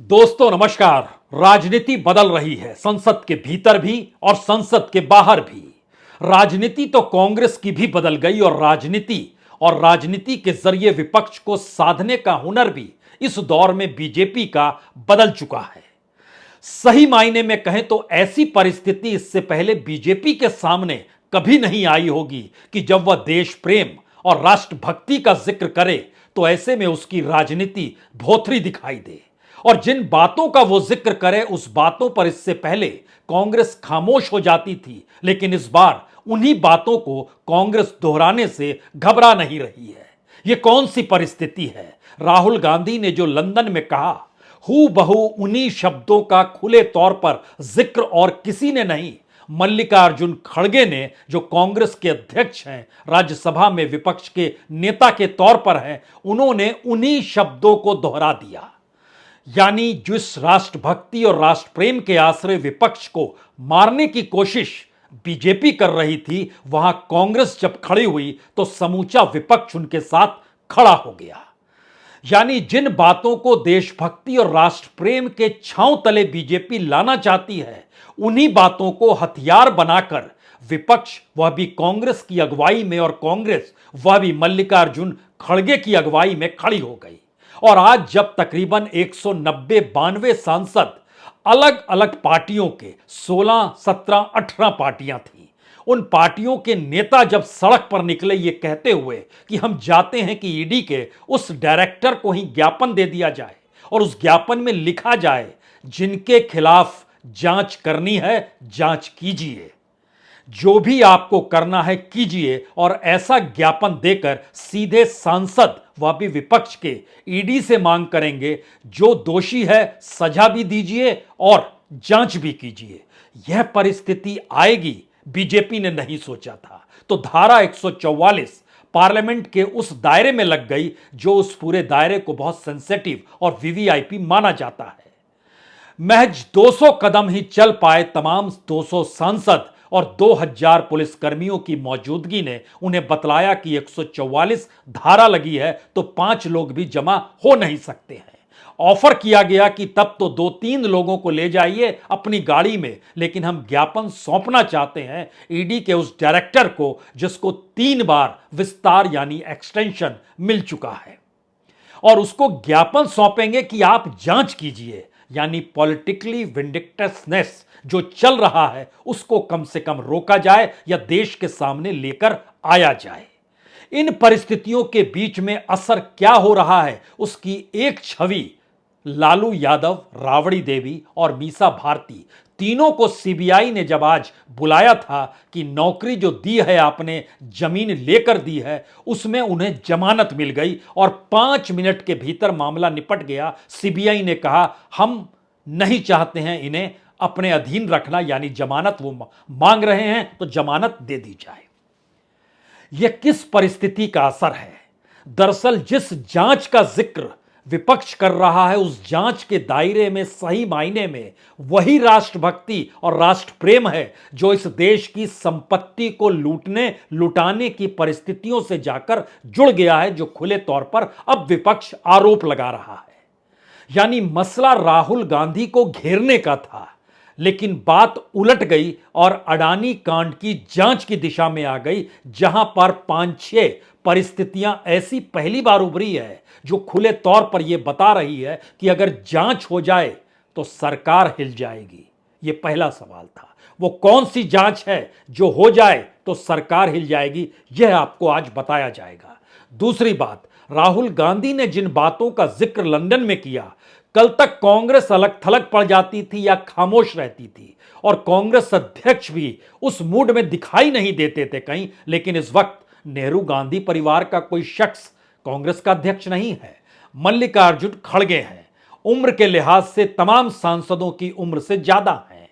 दोस्तों नमस्कार। राजनीति बदल रही है, संसद के भीतर भी और संसद के बाहर भी। राजनीति तो कांग्रेस की भी बदल गई और राजनीति के जरिए विपक्ष को साधने का हुनर भी इस दौर में बीजेपी का बदल चुका है। सही मायने में कहें तो ऐसी परिस्थिति इससे पहले बीजेपी के सामने कभी नहीं आई होगी कि जब वह देश प्रेम और राष्ट्रभक्ति का जिक्र करे तो ऐसे में उसकी राजनीति भोथरी दिखाई दे, और जिन बातों का वो जिक्र करे उस बातों पर इससे पहले कांग्रेस खामोश हो जाती थी। लेकिन इस बार उन्हीं बातों को कांग्रेस दोहराने से घबरा नहीं रही है। ये कौन सी परिस्थिति है? राहुल गांधी ने जो लंदन में कहा, हू बहू उन्हीं शब्दों का खुले तौर पर जिक्र और किसी ने नहीं। मल्लिकार्जुन खड़गे ने, जो कांग्रेस के अध्यक्ष हैं, राज्यसभा में विपक्ष के नेता के तौर पर हैं, उन्होंने उन्हीं शब्दों को दोहरा दिया। यानी जिस राष्ट्रभक्ति और राष्ट्र प्रेम के आश्रय विपक्ष को मारने की कोशिश बीजेपी कर रही थी, वहां कांग्रेस जब खड़ी हुई तो समूचा विपक्ष उनके साथ खड़ा हो गया। यानी जिन बातों को देशभक्ति और राष्ट्र प्रेम के छांव तले बीजेपी लाना चाहती है, उन्हीं बातों को हथियार बनाकर विपक्ष, वह भी कांग्रेस की अगुवाई में, और कांग्रेस वह भी मल्लिकार्जुन खड़गे की अगुवाई में खड़ी हो गई। और आज जब तकरीबन 190-92 सांसद अलग अलग पार्टियों के 16, 17, 18 पार्टियां थी, उन पार्टियों के नेता जब सड़क पर निकले ये कहते हुए कि हम चाहते हैं कि ईडी के उस डायरेक्टर को ही ज्ञापन दे दिया जाए और उस ज्ञापन में लिखा जाए, जिनके खिलाफ जांच करनी है जांच कीजिए, जो भी आपको करना है कीजिए, और ऐसा ज्ञापन देकर सीधे सांसद, वह भी विपक्ष के, ईडी से मांग करेंगे जो दोषी है सजा भी दीजिए और जांच भी कीजिए। यह परिस्थिति आएगी बीजेपी ने नहीं सोचा था। तो धारा 144 पार्लियामेंट के उस दायरे में लग गई जो उस पूरे दायरे को बहुत सेंसिटिव और वीवीआईपी माना जाता है। महज 200 कदम ही चल पाए तमाम 200 सांसद और 2000 पुलिसकर्मियों की मौजूदगी ने उन्हें बतलाया कि 144 धारा लगी है तो 5 लोग भी जमा हो नहीं सकते हैं। ऑफर किया गया कि तब तो 2-3 लोगों को ले जाइए अपनी गाड़ी में, लेकिन हम ज्ञापन सौंपना चाहते हैं ईडी के उस डायरेक्टर को जिसको 3 बार विस्तार यानी एक्सटेंशन मिल चुका है, और उसको ज्ञापन सौंपेंगे कि आप जांच कीजिए। यानी पॉलिटिकली विंडिक्टसनेस जो चल रहा है उसको कम से कम रोका जाए या देश के सामने लेकर आया जाए। इन परिस्थितियों के बीच में असर क्या हो रहा है उसकी एक छवि लालू यादव, राबड़ी देवी और मीसा भारती, तीनों को सीबीआई ने जब आज बुलाया था कि नौकरी जो दी है आपने, जमीन लेकर दी है, उसमें उन्हें जमानत मिल गई और 5 मिनट के भीतर मामला निपट गया। सीबीआई ने कहा हम नहीं चाहते हैं इन्हें अपने अधीन रखना, यानी जमानत वो मांग रहे हैं तो जमानत दे दी जाए। यह किस परिस्थिति का असर है? दरअसल जिस जांच का जिक्र विपक्ष कर रहा है उस जांच के दायरे में सही मायने में वही राष्ट्रभक्ति और राष्ट्र प्रेम है जो इस देश की संपत्ति को लुटाने की परिस्थितियों से जाकर जुड़ गया है, जो खुले तौर पर अब विपक्ष आरोप लगा रहा है। यानी मसला राहुल गांधी को घेरने का था, लेकिन बात उलट गई और अडानी कांड की जांच की दिशा में आ गई, जहां पर 5-6 परिस्थितियां ऐसी पहली बार उभरी है जो खुले तौर पर यह बता रही है कि अगर जांच हो जाए तो सरकार हिल जाएगी। यह पहला सवाल था। वो कौन सी जांच है जो हो जाए तो सरकार हिल जाएगी, यह आपको आज बताया जाएगा। दूसरी बात, राहुल गांधी ने जिन बातों का जिक्र लंदन में किया, कल तक कांग्रेस अलग थलग पड़ जाती थी या खामोश रहती थी और कांग्रेस अध्यक्ष भी उस मूड में दिखाई नहीं देते थे कहीं, लेकिन इस वक्त नेहरू गांधी परिवार का कोई शख्स कांग्रेस का अध्यक्ष नहीं है। मल्लिकार्जुन खड़गे हैं, उम्र के लिहाज से तमाम सांसदों की उम्र से ज्यादा हैं।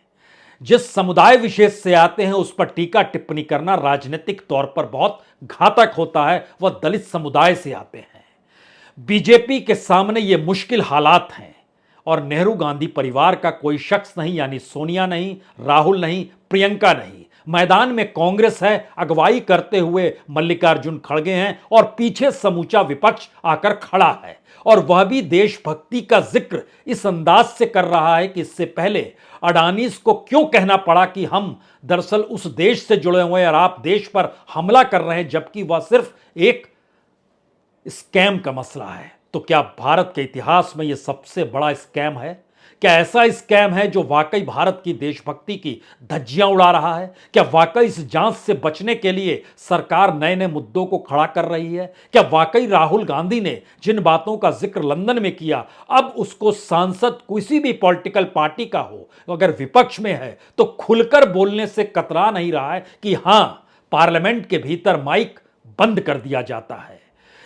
जिस समुदाय विशेष से आते हैं उस पर टीका टिप्पणी करना राजनीतिक तौर पर बहुत घातक होता है। वह दलित समुदाय से आते हैं। बीजेपी के सामने ये मुश्किल हालात हैं और नेहरू गांधी परिवार का कोई शख्स नहीं, यानी सोनिया नहीं, राहुल नहीं, प्रियंका नहीं, मैदान में कांग्रेस है, अगुवाई करते हुए मल्लिकार्जुन खड़गे हैं और पीछे समूचा विपक्ष आकर खड़ा है, और वह भी देशभक्ति का जिक्र इस अंदाज से कर रहा है कि इससे पहले अडानीज को क्यों कहना पड़ा कि हम दरअसल उस देश से जुड़े हुए हैं और आप देश पर हमला कर रहे हैं, जबकि वह सिर्फ एक स्कैम का मसला है। तो क्या भारत के इतिहास में यह सबसे बड़ा स्कैम है? क्या ऐसा स्कैम है जो वाकई भारत की देशभक्ति की धज्जियां उड़ा रहा है? क्या वाकई इस जांच से बचने के लिए सरकार नए नए मुद्दों को खड़ा कर रही है? क्या वाकई राहुल गांधी ने जिन बातों का जिक्र लंदन में किया, अब उसको सांसद किसी भी पॉलिटिकल पार्टी का हो, अगर विपक्ष में है तो खुलकर बोलने से कतरा नहीं रहा है कि हां, पार्लियामेंट के भीतर माइक बंद कर दिया जाता है,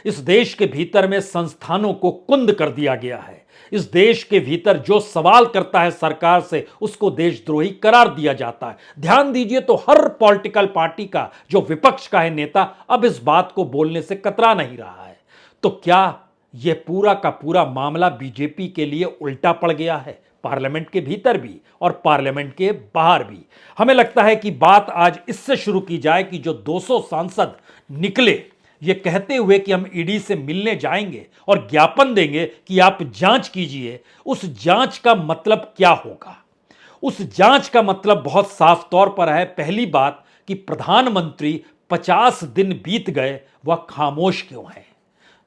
इस देश के भीतर में संस्थानों को कुंद कर दिया गया है, इस देश के भीतर जो सवाल करता है सरकार से उसको देशद्रोही करार दिया जाता है। ध्यान दीजिए, तो हर पॉलिटिकल पार्टी का जो विपक्ष का है नेता अब इस बात को बोलने से कतरा नहीं रहा है। तो क्या यह पूरा का पूरा मामला बीजेपी के लिए उल्टा पड़ गया है, पार्लियामेंट के भीतर भी और पार्लियामेंट के बाहर भी? हमें लगता है कि बात आज इससे शुरू की जाए कि जो 200 सांसद निकले ये कहते हुए कि हम ईडी से मिलने जाएंगे और ज्ञापन देंगे कि आप जांच कीजिए, उस जांच का मतलब क्या होगा? उस जांच का मतलब बहुत साफ तौर पर है, पहली बात कि प्रधानमंत्री 50 दिन बीत गए, वह खामोश क्यों है?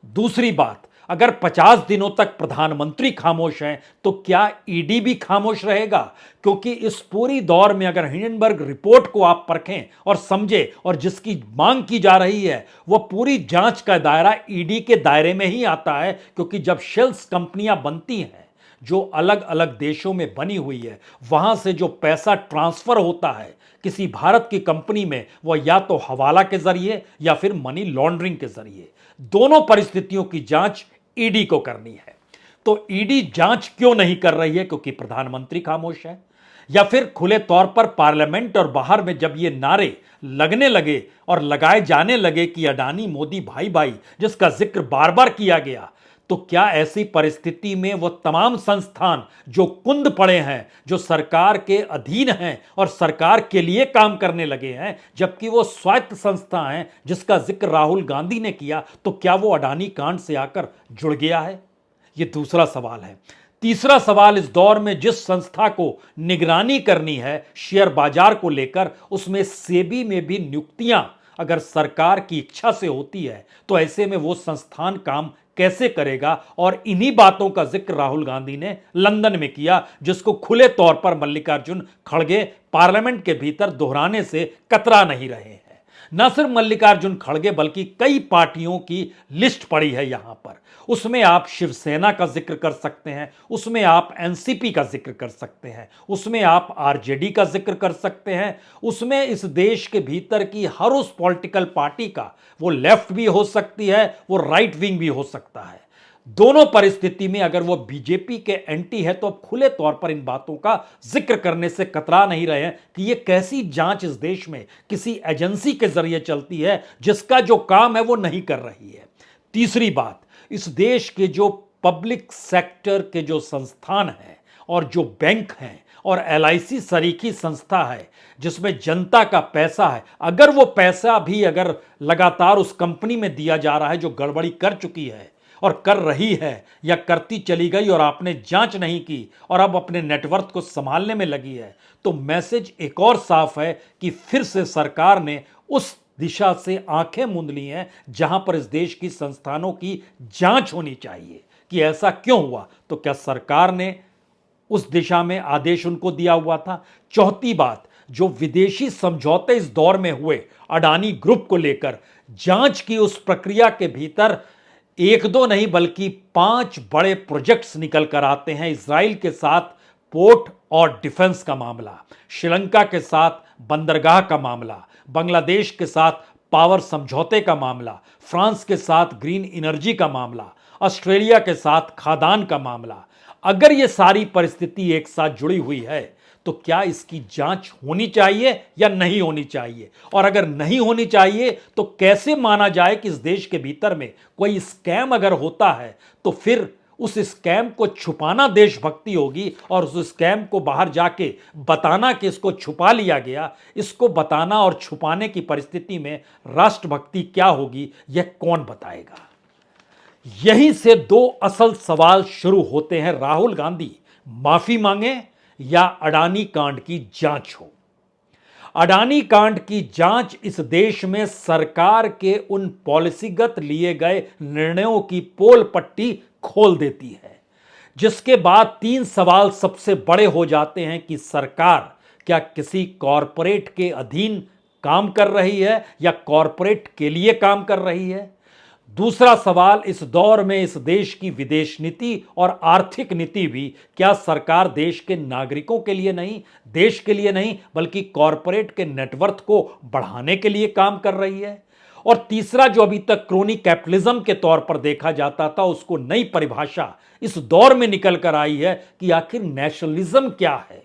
दूसरी बात, अगर 50 दिनों तक प्रधानमंत्री खामोश हैं तो क्या ईडी भी खामोश रहेगा? क्योंकि इस पूरी दौर में अगर हिंडनबर्ग रिपोर्ट को आप परखें और समझें, और जिसकी मांग की जा रही है, वह पूरी जांच का दायरा ईडी के दायरे में ही आता है, क्योंकि जब शेल्स कंपनियां बनती हैं जो अलग अलग देशों में बनी हुई है, वहां से जो पैसा ट्रांसफर होता है किसी भारत की कंपनी में, वह या तो हवाला के जरिए या फिर मनी लॉन्ड्रिंग के जरिए, दोनों परिस्थितियों की जांच ईडी को करनी है। तो ईडी जांच क्यों नहीं कर रही है? क्योंकि प्रधानमंत्री खामोश है, या फिर खुले तौर पर पार्लियामेंट और बाहर में जब ये नारे लगने लगे और लगाए जाने लगे कि अडानी मोदी भाई भाई, जिसका जिक्र बार बार किया गया, तो क्या ऐसी परिस्थिति में वो तमाम संस्थान जो कुंद पड़े हैं, जो सरकार के अधीन हैं और सरकार के लिए काम करने लगे हैं, जबकि वो स्वायत्त संस्था हैं जिसका जिक्र राहुल गांधी ने किया, तो क्या वो अडानी कांड से आकर जुड़ गया है? ये दूसरा सवाल है। तीसरा सवाल, इस दौर में जिस संस्था को निगरानी करनी है शेयर बाजार को लेकर, उसमें सेबी में भी नियुक्तियां अगर सरकार की इच्छा से होती है, तो ऐसे में वो संस्थान काम कैसे करेगा? और इन्हीं बातों का जिक्र राहुल गांधी ने लंदन में किया, जिसको खुले तौर पर मल्लिकार्जुन खड़गे पार्लियामेंट के भीतर दोहराने से कतरा नहीं रहे हैं। न सिर्फ मल्लिकार्जुन खड़गे बल्कि कई पार्टियों की लिस्ट पड़ी है यहां पर। उसमें आप शिवसेना का जिक्र कर सकते हैं, उसमें आप एनसीपी का जिक्र कर सकते हैं, उसमें आप आरजेडी का जिक्र कर सकते हैं, उसमें इस देश के भीतर की हर उस पॉलिटिकल पार्टी का, वो लेफ्ट भी हो सकती है, वो राइट विंग भी हो सकता है। दोनों परिस्थिति में अगर वो बीजेपी के एंटी है तो अब खुले तौर पर इन बातों का जिक्र करने से कतरा नहीं रहे हैं कि ये कैसी जांच इस देश में किसी एजेंसी के जरिए चलती है जिसका जो काम है वो नहीं कर रही है। तीसरी बात, इस देश के जो पब्लिक सेक्टर के जो संस्थान हैं और जो बैंक हैं और एलआईसी सरीखी संस्था है जिसमें जनता का पैसा है, अगर वो पैसा भी अगर लगातार उस कंपनी में दिया जा रहा है जो गड़बड़ी कर चुकी है और कर रही है या करती चली गई और आपने जांच नहीं की और अब अपने नेटवर्थ को संभालने में लगी है, तो मैसेज एक और साफ है कि फिर से सरकार ने उस दिशा से आंखें मूंद ली हैं जहां पर इस देश की संस्थानों की जांच होनी चाहिए कि ऐसा क्यों हुआ। तो क्या सरकार ने उस दिशा में आदेश उनको दिया हुआ था? चौथी बात, जो विदेशी समझौते इस दौर में हुए अडानी ग्रुप को लेकर, जांच की उस प्रक्रिया के भीतर एक दो नहीं बल्कि 5 बड़े प्रोजेक्ट्स निकल कर आते हैं। इजराइल के साथ पोर्ट और डिफेंस का मामला, श्रीलंका के साथ बंदरगाह का मामला, बांग्लादेश के साथ पावर समझौते का मामला, फ्रांस के साथ ग्रीन एनर्जी का मामला, ऑस्ट्रेलिया के साथ खादान का मामला। अगर ये सारी परिस्थिति एक साथ जुड़ी हुई है तो क्या इसकी जांच होनी चाहिए या नहीं होनी चाहिए? और अगर नहीं होनी चाहिए तो कैसे माना जाए कि इस देश के भीतर में कोई स्कैम अगर होता है तो फिर उस स्कैम को छुपाना देशभक्ति होगी और उस स्कैम को बाहर जाके बताना कि इसको छुपा लिया गया, इसको बताना और छुपाने की परिस्थिति में राष्ट्रभक्ति क्या होगी, यह कौन बताएगा। यहीं से दो असल सवाल शुरू होते हैं। राहुल गांधी माफी मांगे या अडानी कांड की जांच हो। अडानी कांड की जांच इस देश में सरकार के उन पॉलिसीगत लिए गए निर्णयों की पोल पट्टी खोल देती है, जिसके बाद तीन सवाल सबसे बड़े हो जाते हैं कि सरकार क्या किसी कॉरपोरेट के अधीन काम कर रही है या कॉरपोरेट के लिए काम कर रही है। दूसरा सवाल, इस दौर में इस देश की विदेश नीति और आर्थिक नीति भी क्या सरकार देश के नागरिकों के लिए नहीं, देश के लिए नहीं, बल्कि कॉरपोरेट के नेटवर्थ को बढ़ाने के लिए काम कर रही है। और तीसरा, जो अभी तक क्रोनी कैपिटलिज्म के तौर पर देखा जाता था, उसको नई परिभाषा इस दौर में निकल कर आई है कि आखिर नेशनलिज्म क्या है।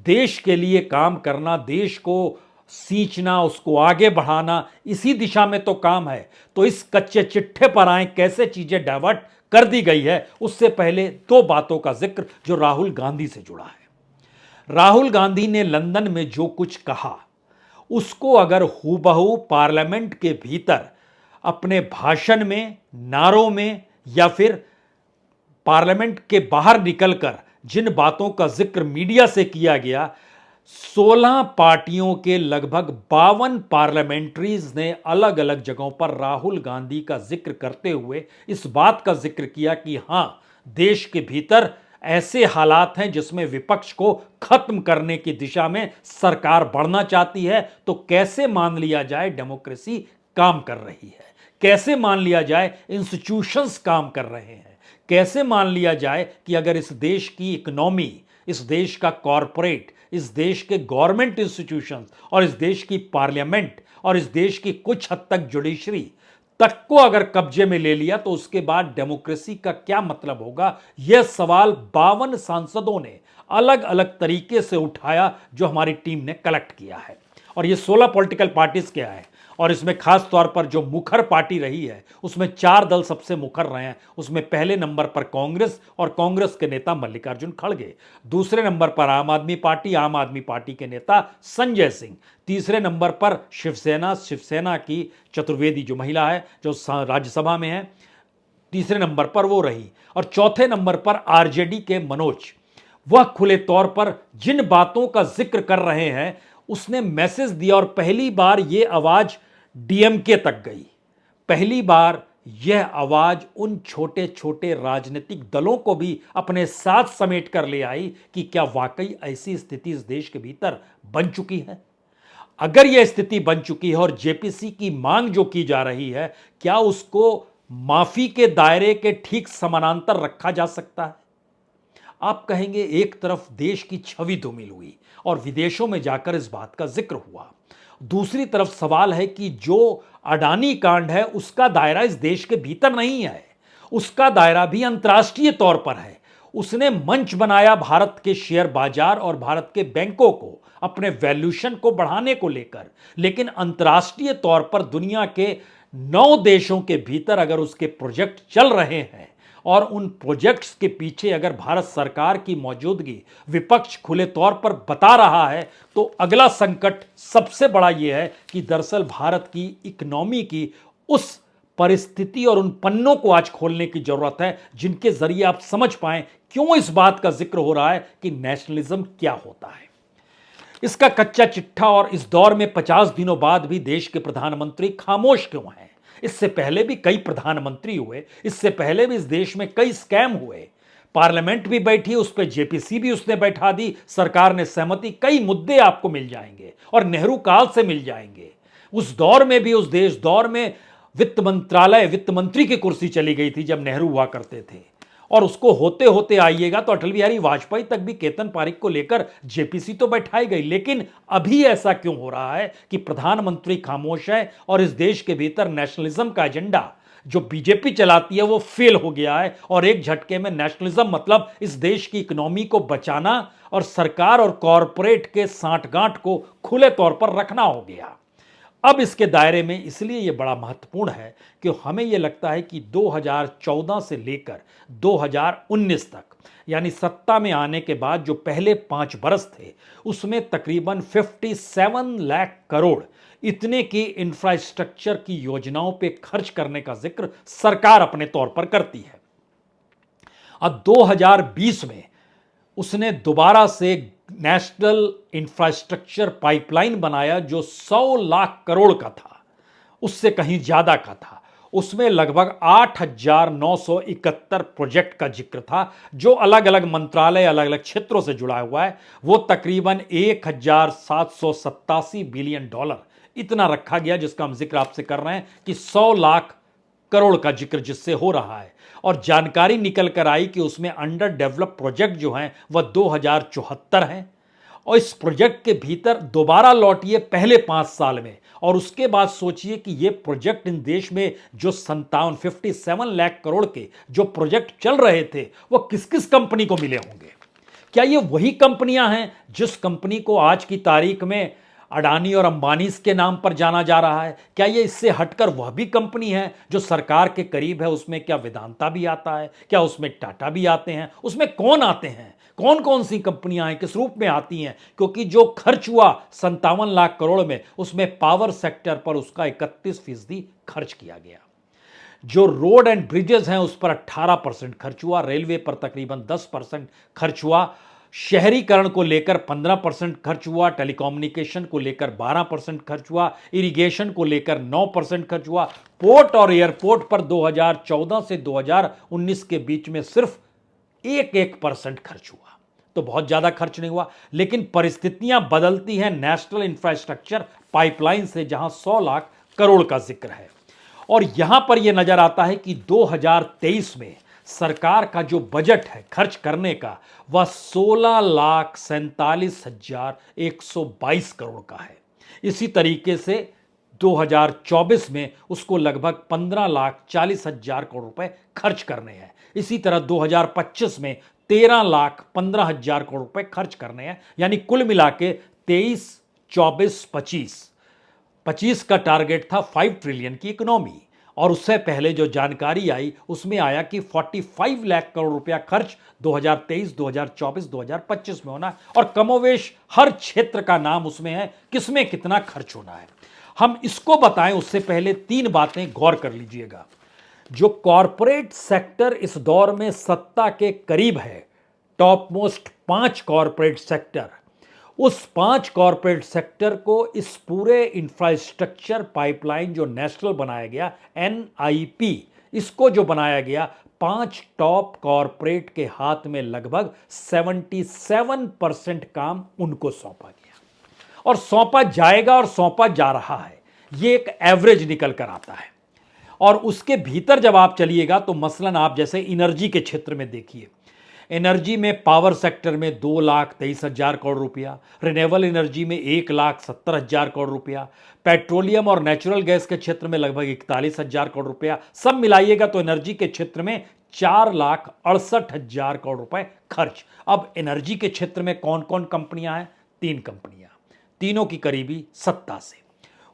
देश के लिए काम करना, देश को सींचना, उसको आगे बढ़ाना, इसी दिशा में तो काम है। तो इस कच्चे चिट्ठे पर आए कैसे चीजें डाइवर्ट कर दी गई है, उससे पहले दो बातों का जिक्र जो राहुल गांधी से जुड़ा है। राहुल गांधी ने लंदन में जो कुछ कहा, उसको अगर हूबहू पार्लियामेंट के भीतर अपने भाषण में, नारों में या फिर पार्लियामेंट के बाहर निकलकर जिन बातों का जिक्र मीडिया से किया गया, 16 पार्टियों के लगभग 52 पार्लियामेंट्रीज ने अलग अलग जगहों पर राहुल गांधी का जिक्र करते हुए इस बात का जिक्र किया कि हां, देश के भीतर ऐसे हालात हैं जिसमें विपक्ष को खत्म करने की दिशा में सरकार बढ़ना चाहती है। तो कैसे मान लिया जाए डेमोक्रेसी काम कर रही है, कैसे मान लिया जाए इंस्टीट्यूशंस काम कर रहे हैं, कैसे मान लिया जाए कि अगर इस देश की इकोनॉमी, इस देश का कॉरपोरेट, इस देश के गवर्नमेंट इंस्टीट्यूशंस और इस देश की पार्लियामेंट और इस देश की कुछ हद तक जुडिशरी तक को अगर कब्जे में ले लिया तो उसके बाद डेमोक्रेसी का क्या मतलब होगा। यह सवाल 52 सांसदों ने अलग अलग तरीके से उठाया जो हमारी टीम ने कलेक्ट किया है। और ये 16 पॉलिटिकल पार्टीज क्या है, और इसमें खास तौर पर जो मुखर पार्टी रही है उसमें 4 दल सबसे मुखर रहे हैं। उसमें पहले नंबर पर कांग्रेस और कांग्रेस के नेता मल्लिकार्जुन खड़गे, दूसरे नंबर पर आम आदमी पार्टी के नेता संजय सिंह, तीसरे नंबर पर शिवसेना की चतुर्वेदी जो महिला है जो राज्यसभा में है, तीसरे नंबर पर वो रही, और चौथे नंबर पर आरजेडी के मनोज। वह खुले तौर पर जिन बातों का जिक्र कर रहे हैं उसने मैसेज दिया, और पहली बार यह आवाज डीएमके तक गई। पहली बार यह आवाज उन छोटे छोटे राजनीतिक दलों को भी अपने साथ समेट कर ले आई कि क्या वाकई ऐसी स्थिति इस देश के भीतर बन चुकी है। अगर यह स्थिति बन चुकी है और जेपीसी की मांग जो की जा रही है, क्या उसको माफी के दायरे के ठीक समानांतर रखा जा सकता है। आप कहेंगे एक तरफ देश की छवि धूमिल हुई और विदेशों में जाकर इस बात का जिक्र हुआ, दूसरी तरफ सवाल है कि जो अडानी कांड है उसका दायरा इस देश के भीतर नहीं है, उसका दायरा भी अंतर्राष्ट्रीय तौर पर है। उसने मंच बनाया भारत के शेयर बाजार और भारत के बैंकों को अपने वैल्यूएशन को बढ़ाने को लेकर, लेकिन अंतर्राष्ट्रीय तौर पर दुनिया के 9 देशों के भीतर अगर उसके प्रोजेक्ट चल रहे हैं और उन प्रोजेक्ट्स के पीछे अगर भारत सरकार की मौजूदगी विपक्ष खुले तौर पर बता रहा है, तो अगला संकट सबसे बड़ा यह है कि दरअसल भारत की इकोनॉमी की उस परिस्थिति और उन पन्नों को आज खोलने की जरूरत है जिनके जरिए आप समझ पाएं क्यों इस बात का जिक्र हो रहा है कि नेशनलिज्म क्या होता है। इसका कच्चा चिट्ठा और इस दौर में 50 दिनों बाद भी देश के प्रधानमंत्री खामोश क्यों हैं। इससे पहले भी कई प्रधानमंत्री हुए, इससे पहले भी इस देश में कई स्कैम हुए, पार्लियामेंट भी बैठी, उस पर जेपीसी भी उसने बैठा दी, सरकार ने सहमति, कई मुद्दे आपको मिल जाएंगे और नेहरू काल से मिल जाएंगे। उस दौर में भी, उस देश दौर में वित्त मंत्रालय, वित्त मंत्री की कुर्सी चली गई थी जब नेहरू हुआ करते थे, और उसको होते होते आइएगा तो अटल बिहारी वाजपेयी तक भी केतन पारिक को लेकर जेपीसी तो बैठाई गई। लेकिन अभी ऐसा क्यों हो रहा है कि प्रधानमंत्री खामोश है और इस देश के भीतर नेशनलिज्म का एजेंडा जो बीजेपी चलाती है वो फेल हो गया है, और एक झटके में नेशनलिज्म मतलब इस देश की इकोनॉमी को बचाना और सरकार और कॉरपोरेट के सांठगांठ को खुले तौर पर रखना हो गया। अब इसके दायरे में इसलिए ये बड़ा महत्वपूर्ण है कि हमें ये लगता है कि 2014 से लेकर 2019 तक, यानी सत्ता में आने के बाद जो पहले 5 बरस थे, उसमें तकरीबन 57 लाख करोड़ इतने की इंफ्रास्ट्रक्चर की योजनाओं पे खर्च करने का जिक्र सरकार अपने तौर पर करती है। अब 2020 में उसने दोबारा से नेशनल इंफ्रास्ट्रक्चर पाइपलाइन बनाया जो 100 लाख करोड़ का था, उससे कहीं ज्यादा का था। उसमें लगभग 8,971 प्रोजेक्ट का जिक्र था जो अलग अलग मंत्रालय, अलग अलग क्षेत्रों से जुड़ा हुआ है। वो तकरीबन 1,787 बिलियन डॉलर इतना रखा गया, जिसका हम जिक्र आपसे कर रहे हैं कि 100 लाख करोड़ का जिक्र जिससे हो रहा है। और जानकारी निकल कर आई कि उसमें अंडर डेवलप प्रोजेक्ट जो हैं वह 2074 हैं। और इस प्रोजेक्ट के भीतर दोबारा लौटिए पहले 5 साल में, और उसके बाद सोचिए कि ये प्रोजेक्ट इन देश में जो 57 लाख करोड़ के जो प्रोजेक्ट चल रहे थे वह किस किस कंपनी को मिले होंगे। क्या ये वही कंपनियां हैं जिस कंपनी को आज की तारीख में अडानी और अंबानी के नाम पर जाना जा रहा है? क्या ये इससे हटकर वह भी कंपनी है जो सरकार के करीब है? उसमें क्या वेदांता भी आता है? क्या उसमें टाटा भी आते हैं? उसमें कौन आते हैं? कौन कौन सी कंपनियां हैं, किस रूप में आती हैं? क्योंकि जो खर्च हुआ 57 लाख करोड़ में, उसमें पावर सेक्टर पर उसका 31% खर्च किया गया। जो रोड एंड ब्रिजेस हैं उस पर 18% खर्च हुआ, रेलवे पर तकरीबन 10% खर्च हुआ, शहरीकरण को लेकर 15% खर्च हुआ, टेलीकम्युनिकेशन को लेकर 12% खर्च हुआ, इरिगेशन को लेकर 9% खर्च हुआ, पोर्ट और एयरपोर्ट पर 2014 से 2019 के बीच में सिर्फ 1% खर्च हुआ। तो बहुत ज्यादा खर्च नहीं हुआ। लेकिन परिस्थितियां बदलती हैं नेशनल इंफ्रास्ट्रक्चर पाइपलाइन से, जहां 100 लाख करोड़ का जिक्र है। और यहां पर यह नजर आता है कि 2023 में सरकार का जो बजट है खर्च करने का, वह 16,47,122 करोड़ का है। इसी तरीके से 2024 में उसको लगभग 15,40,000 करोड़ रुपए खर्च करने हैं। इसी तरह 2025 में 13,15,000 करोड़ रुपए खर्च करने हैं। यानी कुल मिला के 23, 24, 25 का टारगेट था 5 ट्रिलियन की इकोनॉमी। और उससे पहले जो जानकारी आई उसमें आया कि 45 लाख करोड़ रुपया खर्च 2023, 2024, 2025 में होना है। और कमोवेश हर क्षेत्र का नाम उसमें है, किसमें कितना खर्च होना है। हम इसको बताएं उससे पहले 3 बातें गौर कर लीजिएगा। जो कॉरपोरेट सेक्टर इस दौर में सत्ता के करीब है, टॉप मोस्ट 5 कॉरपोरेट सेक्टर, उस 5 कॉरपोरेट सेक्टर को इस पूरे इंफ्रास्ट्रक्चर पाइपलाइन जो नेशनल बनाया गया, NIP, इसको जो बनाया गया, 5 टॉप कॉरपोरेट के हाथ में लगभग 77% काम उनको सौंपा गया। और सौंपा जाएगा और सौंपा जा रहा है, ये एक एवरेज निकल कर आता है। और उसके भीतर जब आप चलिएगा तो मसलन आप जैसे एनर्जी के क्षेत्र में देखिए, एनर्जी में पावर सेक्टर में 2,23,000 करोड़ रुपया, रिन्यूएबल एनर्जी में 1,70,000 करोड़ रुपया, पेट्रोलियम और नेचुरल गैस के क्षेत्र में लगभग 41,000 करोड़ रुपया, सब मिलाइएगा तो एनर्जी के क्षेत्र में 4,68,000 करोड़ रुपए खर्च। अब एनर्जी के क्षेत्र में कौन कौन कंपनियां हैं? 3 कंपनियां, तीनों की करीबी सत्ता से।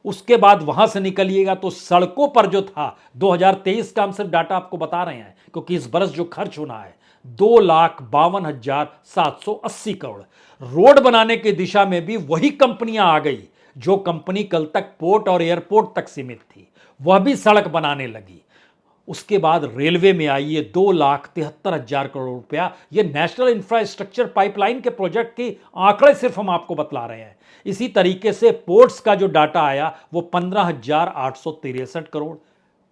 उसके बाद वहां से निकलिएगा तो सड़कों पर जो था 2023 का, हम सिर्फ डाटा आपको बता रहे हैं क्योंकि इस बरस जो खर्च होना है 2,52,780 करोड़। रोड बनाने की दिशा में भी वही कंपनियां आ गई जो कंपनी कल तक पोर्ट और एयरपोर्ट तक सीमित थी, वह भी सड़क बनाने लगी। उसके बाद रेलवे में आई ये 2,73,000 करोड़ रुपया। ये नेशनल इंफ्रास्ट्रक्चर पाइपलाइन के प्रोजेक्ट की आंकड़े सिर्फ हम आपको बतला रहे हैं। इसी तरीके से पोर्ट्स का जो डाटा आया वो 15,863 करोड़।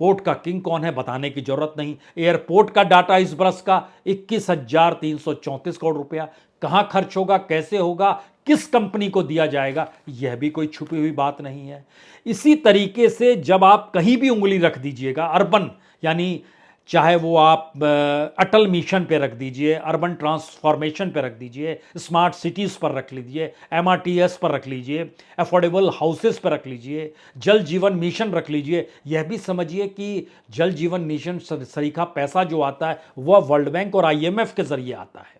पोर्ट का किंग कौन है बताने की जरूरत नहीं। एयरपोर्ट का डाटा इस बरस का 21,334 करोड़ रुपया। कहां खर्च होगा, कैसे होगा, किस कंपनी को दिया जाएगा, यह भी कोई छुपी हुई बात नहीं है। इसी तरीके से जब आप कहीं भी उंगली रख दीजिएगा, अर्बन यानी चाहे वो आप अटल मिशन पे रख दीजिए, अर्बन ट्रांसफॉर्मेशन पे रख दीजिए, स्मार्ट सिटीज़ पर रख लीजिए, MRTS पर रख लीजिए, अफोर्डेबल हाउसेस पर रख लीजिए, जल जीवन मिशन रख लीजिए, यह भी समझिए कि जल जीवन मिशन सरीखा पैसा जो आता है वह वर्ल्ड बैंक और IMF के जरिए आता है।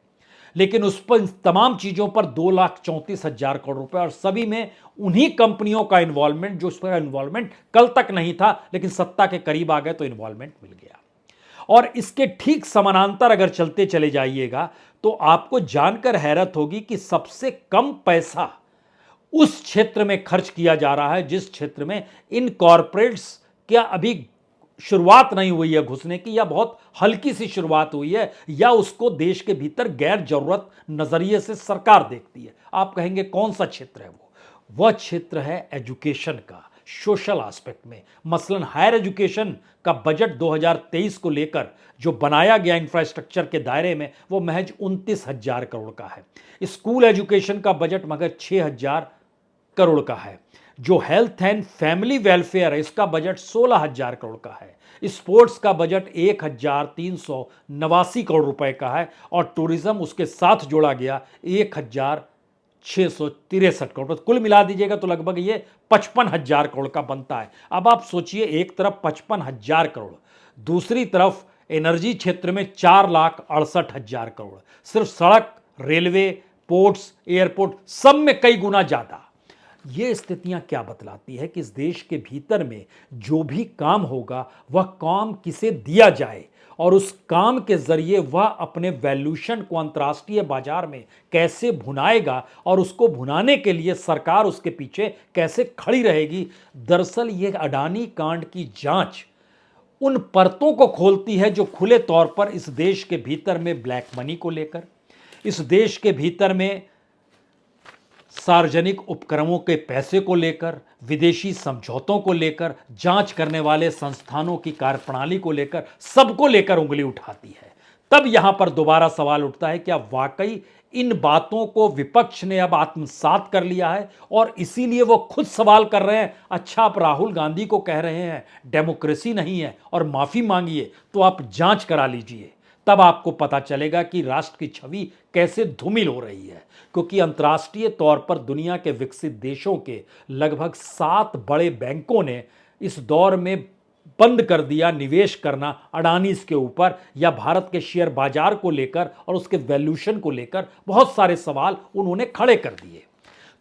लेकिन उस पर तमाम चीजों पर 2,34,000 करोड़ रुपए, और सभी में उन्हीं कंपनियों का इन्वॉल्वमेंट जो उसका इन्वॉल्वमेंट कल तक नहीं था, लेकिन सत्ता के करीब आ गए तो इन्वॉल्वमेंट मिल गया। और इसके ठीक समानांतर अगर चलते चले जाइएगा तो आपको जानकर हैरत होगी कि सबसे कम पैसा उस क्षेत्र में खर्च किया जा रहा है जिस क्षेत्र में इन कॉरपोरेट्स क्या अभी शुरुआत नहीं हुई है घुसने की, या बहुत हल्की सी शुरुआत हुई है, या उसको देश के भीतर गैर जरूरत नजरिए से सरकार देखती है। आप कहेंगे कौन सा क्षेत्र है वह क्षेत्र है एजुकेशन का, सोशल एस्पेक्ट में। मसलन हायर एजुकेशन का बजट 2023 को लेकर जो बनाया गया इंफ्रास्ट्रक्चर के दायरे में वो महज 29,000 करोड़ का है। स्कूल एजुकेशन का बजट मगर 6,000 करोड़ का है। जो हेल्थ एंड फैमिली वेलफेयर है इसका बजट 16,000 करोड़ का है। स्पोर्ट्स का बजट 1,389 करोड़ रुपए का है, और टूरिज्म उसके साथ जोड़ा गया 1,663 करोड़। कुल मिला दीजिएगा तो लगभग ये 55,000 करोड़ का बनता है। अब आप सोचिए, एक तरफ 55,000 करोड़, दूसरी तरफ एनर्जी क्षेत्र में 4,68,000 करोड़। सिर्फ सड़क, रेलवे, पोर्ट्स, एयरपोर्ट सब में कई गुना ज्यादा। ये स्थितियां क्या बतलाती है कि इस देश के भीतर में जो भी काम होगा वह काम किसे दिया जाए, और उस काम के जरिए वह अपने वैल्यूशन को अंतर्राष्ट्रीय बाजार में कैसे भुनाएगा, और उसको भुनाने के लिए सरकार उसके पीछे कैसे खड़ी रहेगी। दरअसल ये अडानी कांड की जांच उन परतों को खोलती है जो खुले तौर पर इस देश के भीतर में ब्लैक मनी को लेकर, इस देश के भीतर में सार्वजनिक उपक्रमों के पैसे को लेकर, विदेशी समझौतों को लेकर, जांच करने वाले संस्थानों की कार्यप्रणाली को लेकर, सबको लेकर उंगली उठाती है। तब यहां पर दोबारा सवाल उठता है, क्या वाकई इन बातों को विपक्ष ने अब आत्मसात कर लिया है, और इसीलिए वो खुद सवाल कर रहे हैं। अच्छा, आप राहुल गांधी को कह रहे हैं डेमोक्रेसी नहीं है और माफी मांगिए, तो आप जांच करा लीजिए, तब आपको पता चलेगा कि राष्ट्र की छवि कैसे धूमिल हो रही है। क्योंकि अंतर्राष्ट्रीय तौर पर दुनिया के विकसित देशों के लगभग 7 बड़े बैंकों ने इस दौर में बंद कर दिया निवेश करना अडानीज के ऊपर, या भारत के शेयर बाजार को लेकर और उसके वैल्यूशन को लेकर बहुत सारे सवाल उन्होंने खड़े कर दिए।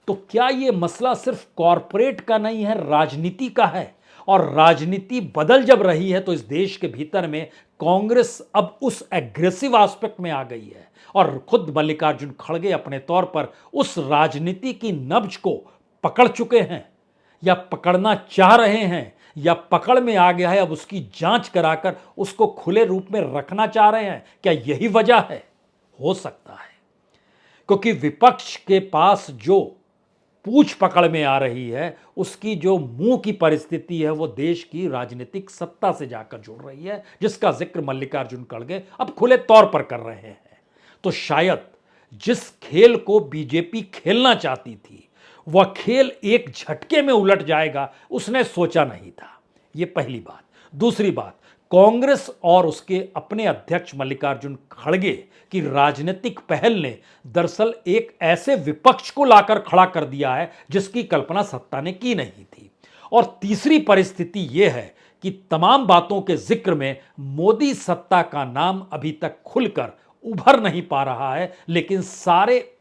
तो क्या ये मसला सिर्फ कॉरपोरेट का नहीं है, राजनीति का है? और राजनीति बदल जब रही है तो इस देश के भीतर में कांग्रेस अब उस एग्रेसिव एस्पेक्ट में आ गई है, और खुद मल्लिकार्जुन खड़गे अपने तौर पर उस राजनीति की नब्ज को पकड़ चुके हैं, या पकड़ना चाह रहे हैं, या पकड़ में आ गया है, अब उसकी जांच कराकर उसको खुले रूप में रखना चाह रहे हैं। क्या यही वजह है? हो सकता है, क्योंकि विपक्ष के पास जो पूछ पकड़ में आ रही है, उसकी जो मुंह की परिस्थिति है वो देश की राजनीतिक सत्ता से जाकर जुड़ रही है, जिसका जिक्र मल्लिकार्जुन खड़गे अब खुले तौर पर कर रहे हैं। तो शायद जिस खेल को बीजेपी खेलना चाहती थी वह खेल एक झटके में उलट जाएगा, उसने सोचा नहीं था। यह पहली बात। दूसरी बात, कांग्रेस और उसके अपने अध्यक्ष मल्लिकार्जुन खड़गे की राजनीतिक पहल ने दरअसल एक ऐसे विपक्ष को लाकर खड़ा कर दिया है जिसकी कल्पना सत्ता ने की नहीं थी। और तीसरी परिस्थिति यह है कि तमाम बातों के जिक्र में मोदी सत्ता का नाम अभी तक खुलकर उभर नहीं पा रहा है, लेकिन सारे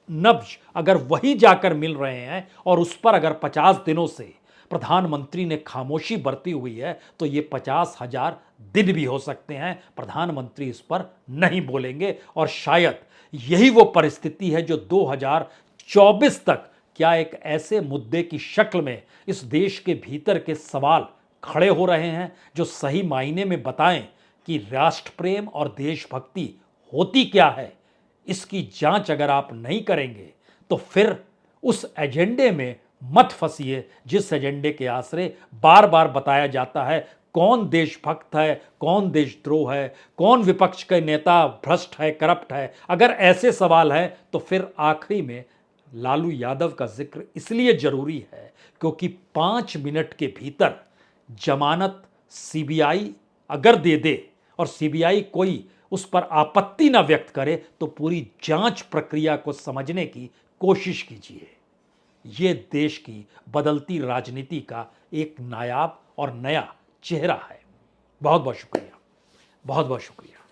नब्ज अगर वही जाकर मिल रहे हैं, और उस पर अगर 50 दिनों से प्रधानमंत्री ने खामोशी बरती हुई है, तो ये 50,000 दिन भी हो सकते हैं प्रधानमंत्री इस पर नहीं बोलेंगे। और शायद यही वो परिस्थिति है जो 2024 तक क्या एक ऐसे मुद्दे की शक्ल में इस देश के भीतर के सवाल खड़े हो रहे हैं जो सही मायने में बताएं कि राष्ट्र प्रेम और देशभक्ति होती क्या है। इसकी जांच अगर आप नहीं करेंगे तो फिर उस एजेंडे में मत फंसिए जिस एजेंडे के आसरे बार बार बताया जाता है कौन देशभक्त है, कौन देशद्रोह है, कौन विपक्ष के नेता भ्रष्ट है, करप्ट है। अगर ऐसे सवाल हैं तो फिर आखिरी में लालू यादव का जिक्र इसलिए जरूरी है क्योंकि 5 मिनट के भीतर जमानत सीबीआई अगर दे दे और सीबीआई कोई उस पर आपत्ति ना व्यक्त करे तो पूरी जांच प्रक्रिया को समझने की कोशिश कीजिए। ये देश की बदलती राजनीति का एक नायाब और नया चेहरा है। बहुत बहुत शुक्रिया, बहुत बहुत शुक्रिया।